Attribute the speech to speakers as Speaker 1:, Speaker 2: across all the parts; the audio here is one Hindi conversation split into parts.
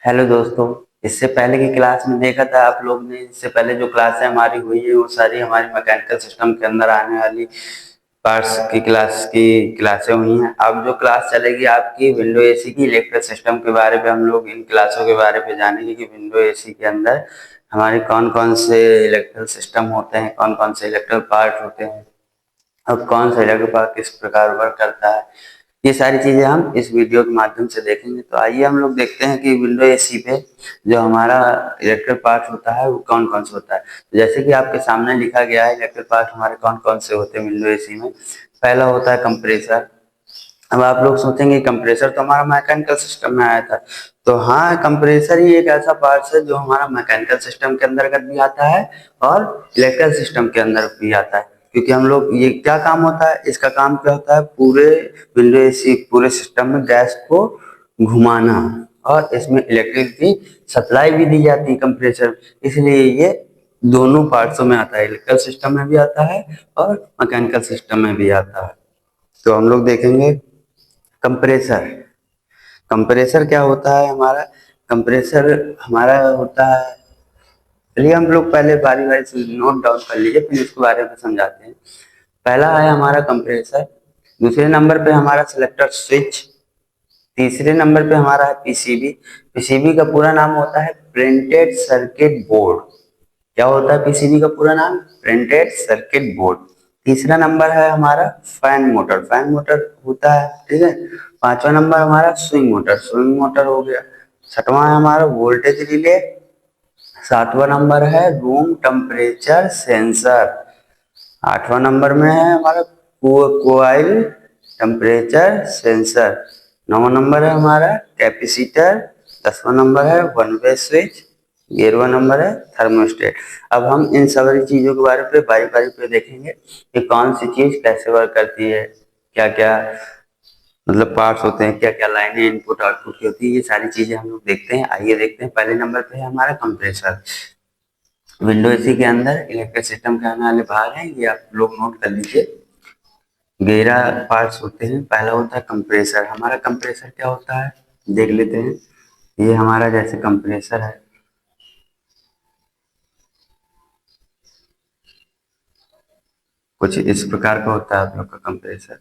Speaker 1: हेलो दोस्तों। इससे पहले की क्लास में देखा था आप लोग ने। इससे पहले जो क्लासें हमारी हुई है वो सारी हमारी मैकेनिकल सिस्टम के अंदर आने वाली पार्ट्स की क्लासें हुई हैं। अब जो क्लास चलेगी आपकी विंडो एसी की इलेक्ट्रिकल सिस्टम के बारे में हम लोग इन क्लासों के बारे में जानेंगे कि विंडो एसी के अंदर हमारे कौन कौन से इलेक्ट्रिकल सिस्टम होते हैं, कौन कौन से इलेक्ट्रिकल पार्ट होते हैं, अब कौन सा इलेक्ट्रिक पार्ट किस प्रकार वर्क करता है। ये सारी चीजें हम इस वीडियो के माध्यम से देखेंगे। तो आइए हम लोग देखते हैं कि विंडो एसी पे जो हमारा इलेक्ट्रिक पार्ट होता है वो कौन कौन से होता है। तो जैसे कि आपके सामने लिखा गया है इलेक्ट्रिक पार्ट हमारे कौन कौन से होते हैं विंडो एसी में। पहला होता है कंप्रेसर। अब आप लोग सोचेंगे कंप्रेसर तो हमारा मैकेनिकल सिस्टम में आया था। तो हाँ, कंप्रेसर ही एक ऐसा पार्ट है जो हमारा मैकेनिकल सिस्टम के अंतर्गत भी आता है और इलेक्ट्रिकल सिस्टम के अंदर भी आता है। क्योंकि हम लोग ये क्या काम होता है, इसका काम क्या होता है, पूरे विंडो एसी पूरे सिस्टम में गैस को घुमाना और इसमें इलेक्ट्रिक की सप्लाई भी दी जाती है कंप्रेसर। इसलिए ये दोनों पार्ट्सों में आता है, इलेक्ट्रिकल सिस्टम में भी आता है और मैकेनिकल सिस्टम में भी आता है। तो हम लोग देखेंगे कंप्रेसर। कंप्रेसर क्या होता है हमारा, कंप्रेसर हमारा होता है, चलिए हम लोग पहले बारी बारी से नोट डाउन कर लीजिए फिर इसके बारे में समझाते हैं। पहला है हमारा कंप्रेसर, दूसरे नंबर पे हमारा सिलेक्टर स्विच, तीसरे नंबर पे हमारा है पीसीबी। पीसीबी का पूरा नाम होता है प्रिंटेड सर्किट बोर्ड। क्या होता है पीसीबी का पूरा नाम, प्रिंटेड सर्किट बोर्ड। तीसरा नंबर है हमारा फैन मोटर, फैन मोटर होता है, ठीक है। पांचवा नंबर हमारा स्विंग मोटर, स्विंग मोटर हो गया। छठवां है हमारा वोल्टेज रिले। सातवां नंबर है रूम टेम्परेचर सेंसर। आठवां नंबर में है हमारा कोइल टेम्परेचर सेंसर। नौवां नंबर है हमारा कैपेसिटर। 10वां नंबर है वन वे स्विच। 11वां नंबर है थर्मोस्टेट। अब हम इन सारी चीजों के बारे में बारी बारी पे देखेंगे कि कौन सी चीज कैसे वर्क करती है, क्या क्या मतलब पार्ट्स होते हैं, क्या क्या लाइनें इनपुट आउटपुट की होती है, ये सारी चीजें हम लोग देखते हैं। आइए देखते हैं। पहले नंबर पे है हमारा कंप्रेसर। विंडो एसी के अंदर इलेक्ट्रिक सिस्टम के आने वाले भाग हैं, ये आप लोग नोट कर लीजिए। 11 पार्ट्स होते हैं। पहला होता है कंप्रेसर। हमारा कंप्रेसर क्या होता है देख लेते हैं। ये हमारा जैसे कंप्रेसर है, कुछ इस प्रकार का होता है आप लोग का कंप्रेसर।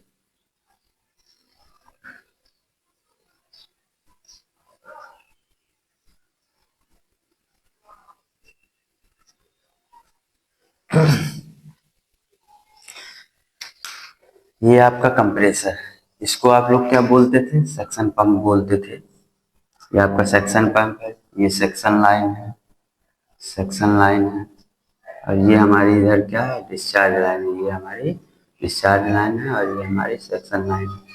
Speaker 1: ये आपका कंप्रेसर है। इसको आप लोग क्या बोलते थे, सक्शन पंप बोलते थे। ये आपका सक्शन पंप है, ये सक्शन लाइन है, सक्शन लाइन है। और ये हमारी इधर क्या है, डिस्चार्ज लाइन है। ये हमारी डिस्चार्ज लाइन है और ये हमारी सक्शन लाइन है।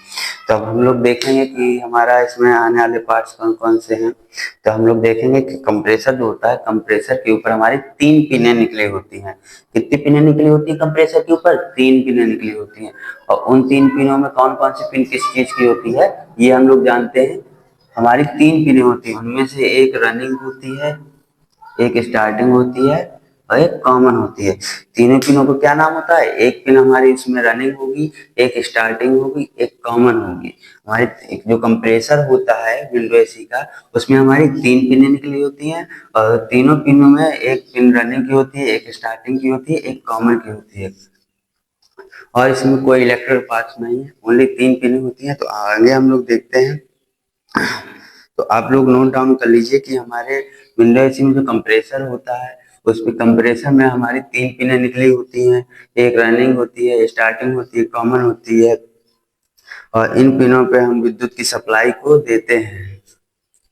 Speaker 1: तो अब हम लोग देखेंगे कि हमारा इसमें आने वाले पार्ट्स कौन कौन से हैं। तो हम लोग देखेंगे कि कंप्रेसर जो होता है, कंप्रेसर के ऊपर हमारी 3 पिनें निकली होती हैं। कितनी पिनें निकली होती है कंप्रेसर के ऊपर, 3 पिनें निकली होती हैं। और उन 3 पिनों में कौन कौन सी पिन किस चीज की होती है ये हम लोग जानते हैं। हमारी 3 पिनें होती हैं, उनमें से एक रनिंग होती है, एक स्टार्टिंग होती है और एक कॉमन होती है। तीनों पिनों को क्या नाम होता है, एक पिन हमारी इसमें रनिंग होगी, एक स्टार्टिंग होगी, एक कॉमन होगी। हमारी एक जो कंप्रेसर होता है विंडो एसी का, उसमें हमारी 3 पिनें निकली होती हैं और तीनों पिनों में एक पिन रनिंग की होती है, एक स्टार्टिंग की होती है, एक कॉमन की होती है। और इसमें कोई इलेक्ट्रिक पार्ट्स नहीं है, ओनली 3 पिनें होती हैं। तो आगे हम लोग देखते हैं। तो आप लोग नोट डाउन कर लीजिए कि हमारे विंडो एसी में जो कंप्रेसर होता है उसमें कंप्रेसर में हमारी 3 पिनें निकली होती हैं, एक रनिंग होती है, स्टार्टिंग होती है, कॉमन होती है। और इन पिनों पे हम विद्युत की सप्लाई को देते हैं।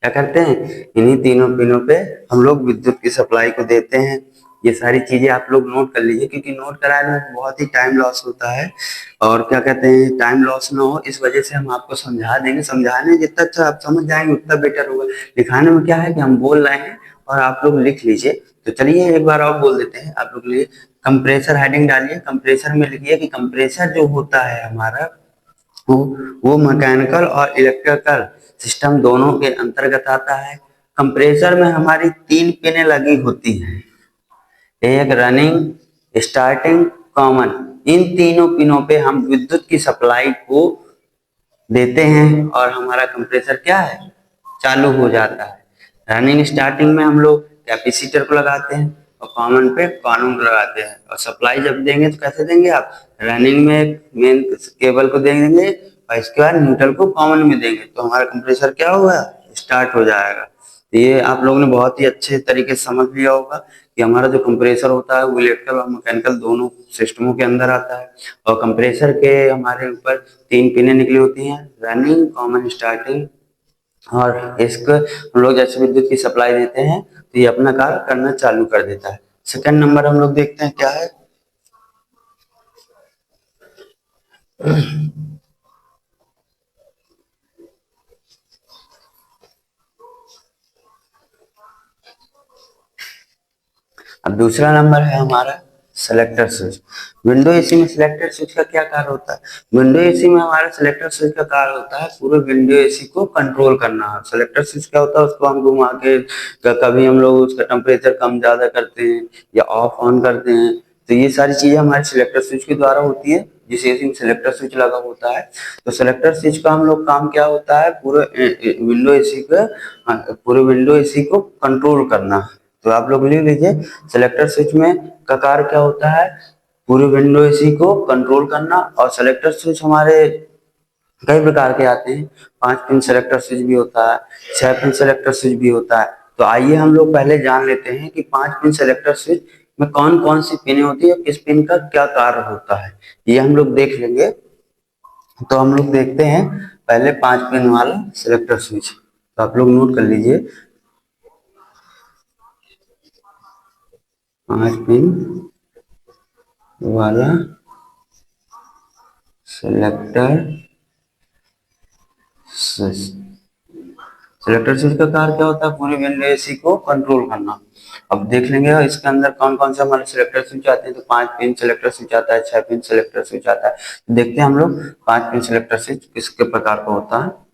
Speaker 1: क्या करते हैं, इन्हीं तीनों पिनों पे हम लोग विद्युत की सप्लाई को देते हैं। ये सारी चीजें आप लोग नोट कर लीजिए क्योंकि नोट कराने में बहुत ही टाइम लॉस होता है। और क्या कहते हैं, टाइम लॉस ना हो इस वजह से हम आपको समझा देंगे। समझाने में जितना अच्छा आप समझ जाएंगे उतना बेटर होगा। दिखाने में क्या है कि हम बोल रहे हैं और आप लोग लिख लीजिए। तो चलिए एक बार और बोल देते हैं आप लोग लिए। कंप्रेसर हेडिंग डालिए, कंप्रेसर में लिखिए कि कंप्रेसर जो होता है हमारा वो वो मैकेनिकल और इलेक्ट्रिकल सिस्टम दोनों के अंतर्गत आता है। कंप्रेसर में हमारी 3 पिनें लगी होती हैं, एक रनिंग, स्टार्टिंग, कॉमन। इन तीनों पिनों पे हम विद्युत की सप्लाई को देते हैं और हमारा कंप्रेसर क्या है, चालू हो जाता है। रनिंग स्टार्टिंग में हम लोग कैपेसिटर को लगाते हैं और कॉमन पे कॉमन को लगाते हैं, और सप्लाई जब देंगे तो कैसे देंगे आप, रनिंग में मेन केबल को देंगे और इसके बाद न्यूट्रल को कॉमन में देंगे, तो हमारा कंप्रेसर क्या होगा, स्टार्ट हो जाएगा। तो ये आप लोगों ने बहुत ही अच्छे तरीके से समझ लिया होगा कि हमारा जो कंप्रेसर होता है वो इलेक्ट्रिकल और मैकेनिकल दोनों सिस्टमों के अंदर आता है। और कंप्रेसर के हमारे ऊपर 3 पिनें निकली होती हैं, रनिंग, कॉमन, स्टार्टिंग, और इसको हम लोग जैसे विद्युत की सप्लाई देते हैं तो ये अपना कार्य करना चालू कर देता है। सेकंड नंबर हम लोग देखते हैं क्या है। अब दूसरा नंबर है हमारा सेलेक्टर स्विच। विंडो एसी में सेलेक्टर स्विच का क्या कार्य होता है, विंडो एसी में हमारा सेलेक्टर स्विच का कार्य होता है पूरे विंडो एसी को कंट्रोल करना। सेलेक्टर स्विच क्या होता है, उसको हम घुमा के कभी हम लोग उसका टेम्परेचर कम ज्यादा करते हैं या ऑफ ऑन करते हैं, तो ये सारी चीजें हमारे सिलेक्टर स्विच के द्वारा होती है, जिस एसी में सिलेक्टर स्विच लगा होता है। तो सिलेक्टर स्विच का हम लोग काम क्या होता है, पूरे विंडो एसी का, पूरे विंडो एसी को कंट्रोल करना। तो आप लोग लिख लीजिए, सेलेक्टर स्विच में का कार्य क्या होता है, पूरे विंडो एसी को कंट्रोल करना। और सेलेक्टर स्विच हमारे कई प्रकार के आते हैं, 5 पिन सेलेक्टर स्विच भी होता है, 6 पिन सेलेक्टर स्विच भी होता है। तो आइए हम लोग पहले जान लेते हैं कि 5 पिन सेलेक्टर स्विच में कौन कौन सी पिनें होती है, किस पिन का क्या कार्य होता है, ये हम लोग देख लेंगे। तो हम लोग देखते हैं पहले 5 पिन वाला सिलेक्टर स्विच, तो आप लोग नोट कर लीजिए, 5 पिन वाला सिलेक्टर स्विच। सिलेक्टर स्विच का कार्य क्या होता है, पूरे विंडो एसी को कंट्रोल करना। अब देख लेंगे इसके अंदर कौन कौन से हमारे सिलेक्टर स्विच आते हैं, तो 5 पिन सिलेक्टर स्विच आता है, 6 पिन सिलेक्टर स्विच आता है। तो देखते हैं हम लोग 5 पिन सिलेक्टर स्विच किसके प्रकार का होता है।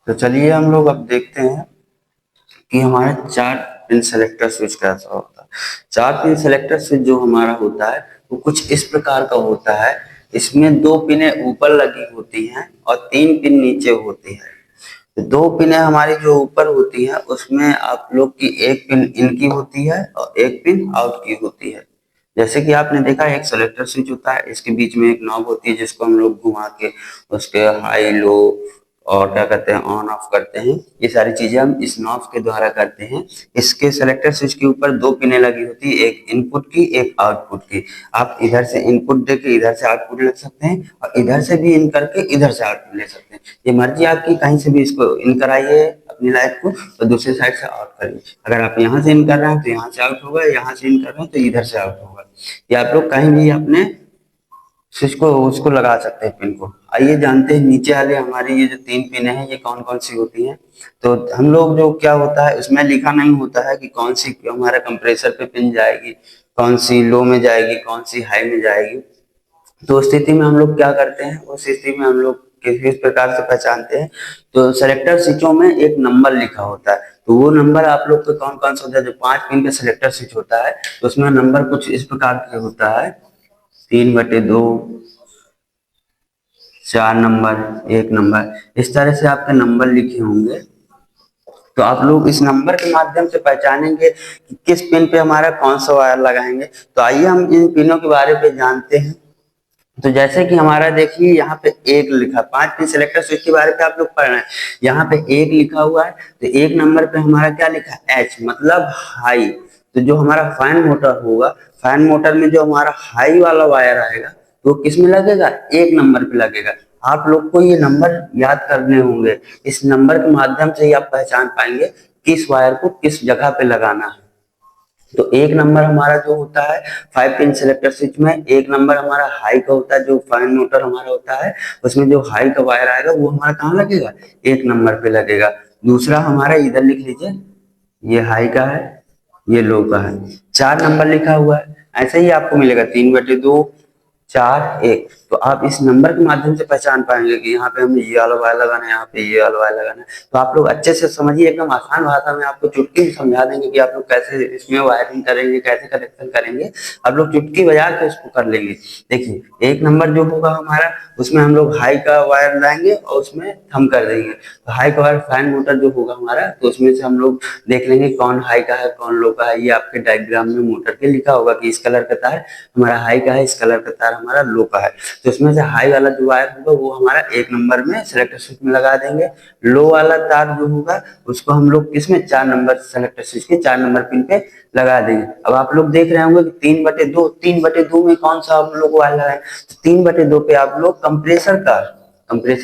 Speaker 1: तो चलिए हम लोग अब देखते हैं कि हमारा 4 पिन सेलेक्टर स्विच कैसा होता है। 4 पिन सेलेक्टर स्विच जो हमारा होता है वो कुछ इस प्रकार का होता है, इसमें 2 पिनें ऊपर लगी होती हैं और 3 पिन नीचे होती है। तो 2 पिनें हमारी जो ऊपर होती है उसमें आप लोग की एक पिन इन की होती है और एक पिन आउट की होती है। जैसे कि आपने देखा एक सेलेक्टर स्विच होता है, इसके बीच में एक नॉब होती है जिसको हम लोग घुमा के उसके हाई लो और क्या कहते हैं ऑन ऑफ करते हैं, ये सारी चीजें हम इस नॉब के द्वारा करते हैं। इसके सेलेक्टर स्विच के ऊपर 2 पिनें लगी होती है, एक इनपुट की एक आउटपुट की। आप इधर से इनपुट देके इधर से आउटपुट ले सकते हैं और इधर से भी इन करके इधर से आउटपुट ले सकते हैं, ये मर्जी आपकी, कहीं से भी इसको इन कराइए अपनी लाइट को तो दूसरी साइड से आउट करिए। अगर आप यहाँ से इन कर रहे हैं तो यहाँ से आउट होगा, यहाँ से इन कर रहे हैं तो इधर से आउट होगा। ये आप लोग कहीं भी अपने स्विच को उसको लगा सकते हैं पिन को। आइए जानते हैं नीचे वाले हमारी ये जो 3 पिन है ये कौन कौन सी होती हैं। तो हम लोग जो क्या होता है उसमें लिखा नहीं होता है कि कौन सी हमारा कंप्रेसर पे पिन जाएगी, कौन सी लो में जाएगी, कौन सी हाई में जाएगी। तो उस स्थिति में हम लोग क्या करते हैं, उस स्थिति में हम लोग किस प्रकार से पहचानते हैं, तो सेलेक्टर स्विचों में एक नंबर लिखा होता है। तो वो नंबर आप लोग को कौन कौन सा होता है, जो 5 पिन का सिलेक्टर स्विच होता है तो उसमें नंबर कुछ इस प्रकार का होता है, 3/2, 4 नंबर, 1 नंबर, इस तरह से आपके नंबर लिखे होंगे। तो आप लोग इस नंबर के माध्यम से पहचानेंगे कि किस पिन पे हमारा कौन सा वायर लगाएंगे। तो आइए हम इन पिनों के बारे में जानते हैं। तो जैसे कि हमारा देखिए यहाँ पे एक लिखा, 5 पिन सिलेक्टर स्विच के बारे में आप लोग पढ़ रहे हैं। यहाँ पे एक लिखा हुआ है, तो एक नंबर पे हमारा क्या लिखा है, एच मतलब हाई। तो जो हमारा फैन मोटर होगा, फैन मोटर में जो हमारा हाई वाला वायर आएगा तो किस में लगेगा, एक नंबर पे लगेगा। आप लोग को ये नंबर याद करने होंगे, इस नंबर के माध्यम से ही आप पहचान पाएंगे किस वायर को किस जगह पे लगाना है। तो एक नंबर हमारा जो होता है 5 पिन सिलेक्टर स्विच में, एक नंबर हमारा हाई का होता है, जो फैन मोटर हमारा होता है उसमें जो हाई का वायर आएगा वो हमारा कहाँ लगेगा, एक नंबर पे लगेगा। दूसरा हमारा इधर लिख लीजिए, ये हाई का है, ये लो का है, 4 नंबर लिखा हुआ है। ऐसे ही आपको मिलेगा 3/2, 4, 1। तो आप इस नंबर के माध्यम से पहचान पाएंगे कि यहाँ पे हमें ये वाला वायर लगाना है, यहाँ पे ये वाला वायर लगाना है। तो आप लोग अच्छे से समझिए, एकदम आसान भाषा में आपको चुटकी में समझा देंगे कि आप लोग कैसे इसमें वायरिंग करेंगे, कैसे कनेक्शन करेंगे। आप लोग चुटकी बजा के इसको कर लेंगे। देखिए एक नंबर जो होगा हमारा, उसमें हम लोग हाई का वायर लाएंगे और उसमें थम कर देंगे। तो हाई का वायर फैन मोटर जो होगा हमारा, तो उसमें से हम लोग देख लेंगे कौन हाई का है कौन लो का है। ये आपके डायग्राम में मोटर के लिखा होगा कि इस कलर का तार हमारा हाई का है, इस कलर का तार हमारा लो का है। तो इसमें से हाई वाला जो वायर होगा वो हमारा एक नंबर में सिलेक्टर स्विच में लगा देंगे। लो वाला तार जो होगा उसको हम लोग किसमें, 4 नंबर सिलेक्टर स्विच के 4 नंबर पिन पे लगा देंगे। अब आप लोग देख रहे होंगे कि 3/2, 3/2 में कौन सा हम लोग वायर लगाए, तो 3/2 पे आप लोग कंप्रेसर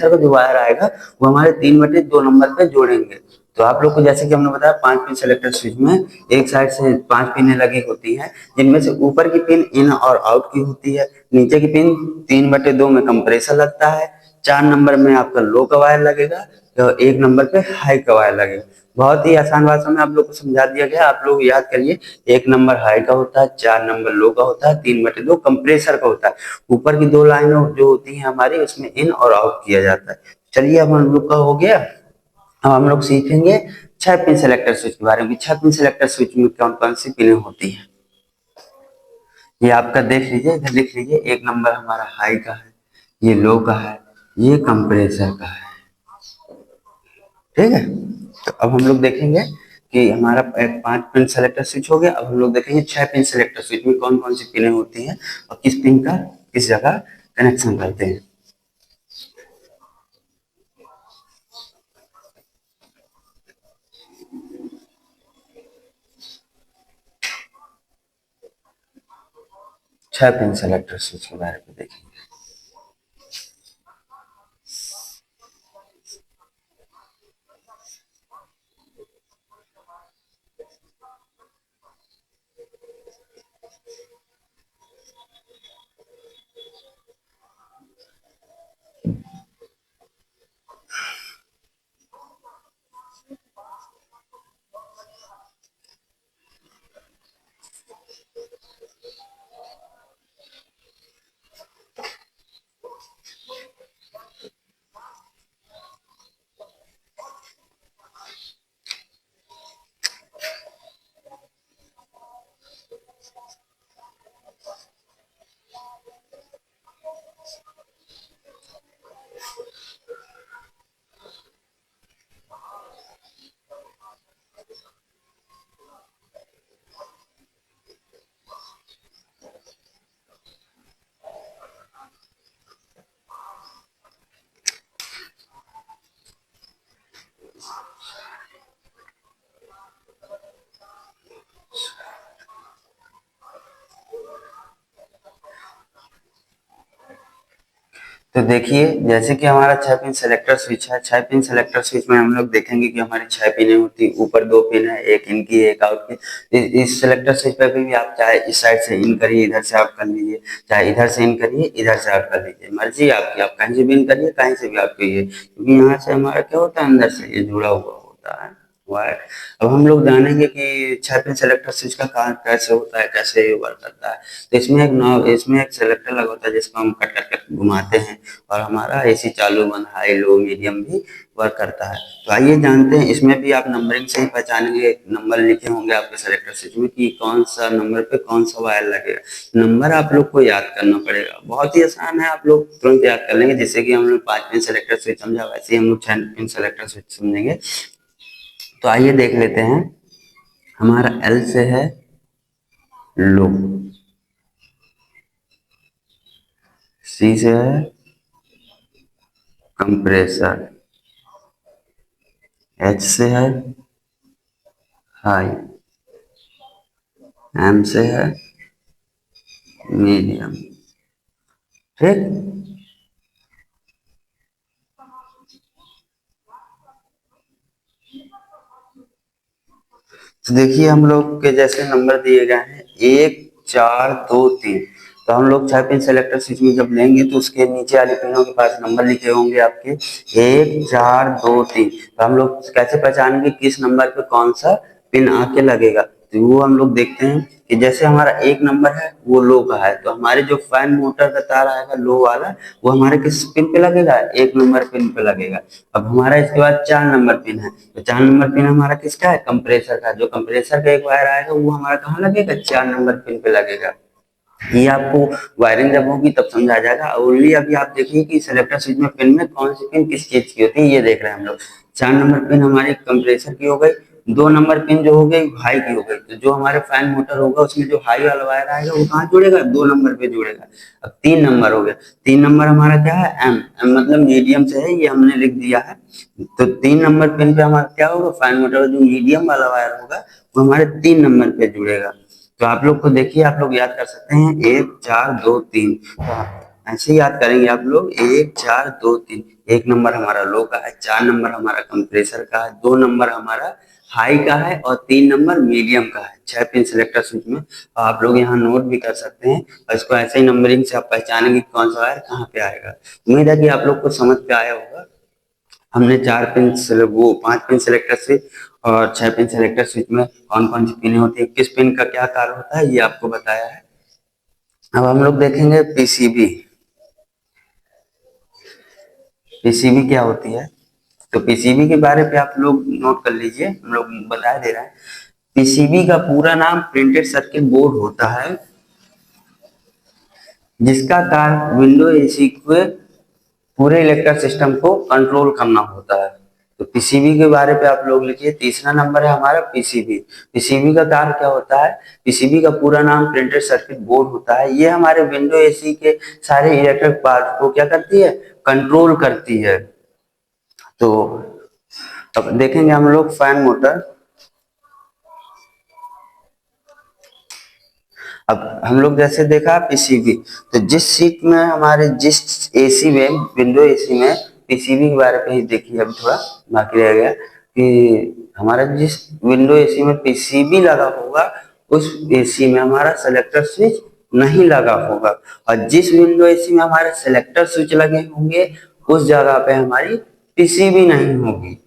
Speaker 1: का जो वायर आएगा वो हमारे 3/2 नंबर पे जोड़ेंगे। तो आप लोग को जैसे कि हमने बताया 5 पिन सिलेक्टर स्विच में एक साइड से 5 पिनें लगी होती हैं, जिनमें से ऊपर की पिन इन और आउट की होती है, नीचे की पिन 3/2 में कंप्रेसर लगता है, 4 नंबर में आपका लो का वायर लगेगा, तो 1 नंबर पे हाई का वायर लगेगा। बहुत ही आसान भाषा में आप लोग को समझा दिया गया। आप लोग याद करिए, 1 नंबर हाई का होता है, 4 नंबर लो का होता है, 3/2 कंप्रेसर का होता है। ऊपर की 2 लाइनें जो होती हैं हमारी, उसमें इन और आउट किया जाता है। चलिए अब हम लोग का हो गया। अब हम लोग सीखेंगे 6 पिन सिलेक्टर स्विच के बारे में। 6 पिन सिलेक्टर स्विच में कौन कौन सी पिनें होती हैं, ये आपका देख लीजिए, इधर लिख लीजिए। एक नंबर हमारा हाई का है, ये लो का है, ये कंप्रेसर का है, ठीक है। तो अब हम लोग देखेंगे कि हमारा 5 पिन सिलेक्टर स्विच हो गया। अब हम लोग देखेंगे 6 पिन सिलेक्टर स्विच में कौन कौन सी पिनें होती हैं और किस पिन का किस जगह कनेक्शन करते हैं। 6 पिन सिलेक्टर स्विच के बारे में देखेंगे। तो देखिए जैसे कि हमारा 6 पिन सिलेक्टर स्विच है, 6 पिन सिलेक्टर स्विच में हम लोग देखेंगे कि हमारी 6 पिनें होती, ऊपर 2 पिन है, एक इन की एक आउट की। इस सिलेक्टर स्विच पे भी आप चाहे इस साइड से इन करिए, इधर से आउट कर लीजिए, चाहे इधर से इन करिए, इधर से आउट कर लीजिए, मर्जी आपकी, आप कहीं से भी इन करिए, कहीं से भी आउट करिए, क्योंकि यहाँ से हमारा क्या होता है, अंदर से ये जुड़ा हुआ होता है। हुआ है। अब हम लोग जानेंगे कि 6 पिन सेलेक्टर स्विच का काम कैसे होता है, कैसे वर्क करता है। तो इसमें एक सेलेक्टर लगा होता है जिसको हम कट कर घुमाते हैं और हमारा एसी चालू बंद, हाई लो मीडियम भी वर्क करता है। तो आइए जानते हैं, इसमें भी आप नंबरिंग से ही पहचानेंगे, नंबर लिखे होंगे आपके सेलेक्टर स्विच में कि कौन सा नंबर पे कौन सा वायर लगेगा। नंबर आप लोग को याद करना पड़ेगा, बहुत ही आसान है, आप लोग तुरंत याद कर लेंगे। जैसे कि हम लोग 5 पिन सेलेक्टर स्विच समझा, वैसे ही हम लोग 6 पिन सेलेक्टर स्विच समझेंगे। तो आइए देख लेते हैं। हमारा एल से है लो, सी से है कंप्रेसर, एच से है हाई, एम से है मीडियम। ठीक। तो देखिए हम लोग के जैसे नंबर दिए गए हैं 1 4 2 3। तो हम लोग 6 पिन सेलेक्टर स्विच में जब लेंगे तो उसके नीचे वाले पिनों के पास नंबर लिखे होंगे आपके 1 4 2 3। तो हम लोग कैसे पहचानेंगे किस नंबर पे कौन सा पिन आके लगेगा। तो वो हम लोग देखते हैं कि जैसे हमारा एक नंबर है वो लो का है, तो हमारे जो फैन मोटर का तार आएगा लो वाला, वो हमारे किस पिन पे लगेगा, एक नंबर पिन पे लगेगा। अब हमारा इसके बाद 4 नंबर पिन है, तो 4 नंबर पिन हमारा किसका है, कंप्रेसर का। जो कंप्रेसर का एक वायर आएगा वो हमारा कहाँ लगेगा, 4 नंबर पिन पे लगेगा। ये आपको वायरिंग जब होगी तब समझ आ जाएगा। ओनली अभी आप देखिए कि सिलेक्टर स्विच में पिन में कौन सी पिन किस चीज की होती है, ये देख रहे हैं हम लोग। 4 नंबर पिन हमारी कंप्रेसर की हो गई, 2 नंबर पिन जो हो गई हाई की हो गई। तो जो हमारे फैन मोटर होगा उसमें जो हाई वाला वायर आएगा वो कहाँ जुड़ेगा, 2 नंबर पे जुड़ेगा। अब 3 नंबर हो गया, 3 नंबर हमारा क्या है, एम, एम मतलब मीडियम से है, ये हमने लिख दिया है। तो 3 नंबर पिन पे हमारा क्या होगा, फैन मोटर का जो मीडियम वाला वायर होगा वो हमारे 3 नंबर पे जुड़ेगा। तो आप लोग को देखिए, आप लोग याद कर सकते हैं 1 4 2 3। ऐसे ही याद करेंगे आप लोग 1 4 2 3। एक नंबर हमारा लो का है, 4 नंबर हमारा कंप्रेसर का है, 2 नंबर हमारा हाई का है और 3 नंबर मीडियम का है 6 पिन सिलेक्टर स्विच में। आप लोग यहाँ नोट भी कर सकते हैं और इसको ऐसे ही नंबरिंग से आप पहचानेंगे कौन सा वायर कहाँ पे आएगा। उम्मीद है कि आप लोग को समझ पे आया होगा। हमने 4 पिन वो 5 पिन सिलेक्टर स्विच और 6 पिन सिलेक्टर स्विच में कौन कौन सी पिन होती है, किस पिन का क्या कार्य होता है, ये आपको बताया है। अब हम लोग देखेंगे पीसीबी। पीसीबी क्या होती है, तो पीसीबी के बारे पे आप लोग नोट कर लीजिए, हम लोग बता दे रहे हैं। पीसीबी का पूरा नाम प्रिंटेड सर्किट बोर्ड होता है, जिसका कार्य विंडो एसी के पूरे इलेक्ट्रिक सिस्टम को कंट्रोल करना होता है। तो पीसीबी के बारे पे आप लोग लिखिए। तीसरा नंबर है हमारा पीसीबी। पीसीबी का कार्य क्या होता है, पीसीबी का पूरा नाम प्रिंटेड सर्किट बोर्ड होता है। ये हमारे विंडो एसी के सारे इलेक्ट्रिक पार्ट को क्या करती है, कंट्रोल करती है। तो अब देखेंगे हम लोग फैन मोटर। अब हम लोग जैसे देखा पीसीबी, तो जिस सीट में हमारे जिस एसी में विंडो एसी में पीसीबी के बारे में ही देखिए, अब थोड़ा बाकी रह गया कि हमारा जिस विंडो एसी में पीसीबी लगा होगा उस एसी में हमारा सेलेक्टर स्विच नहीं लगा होगा, और जिस विंडो एसी में हमारे सेलेक्टर स्विच लगे होंगे उस जगह पे हमारी पीसीबी नहीं होगी।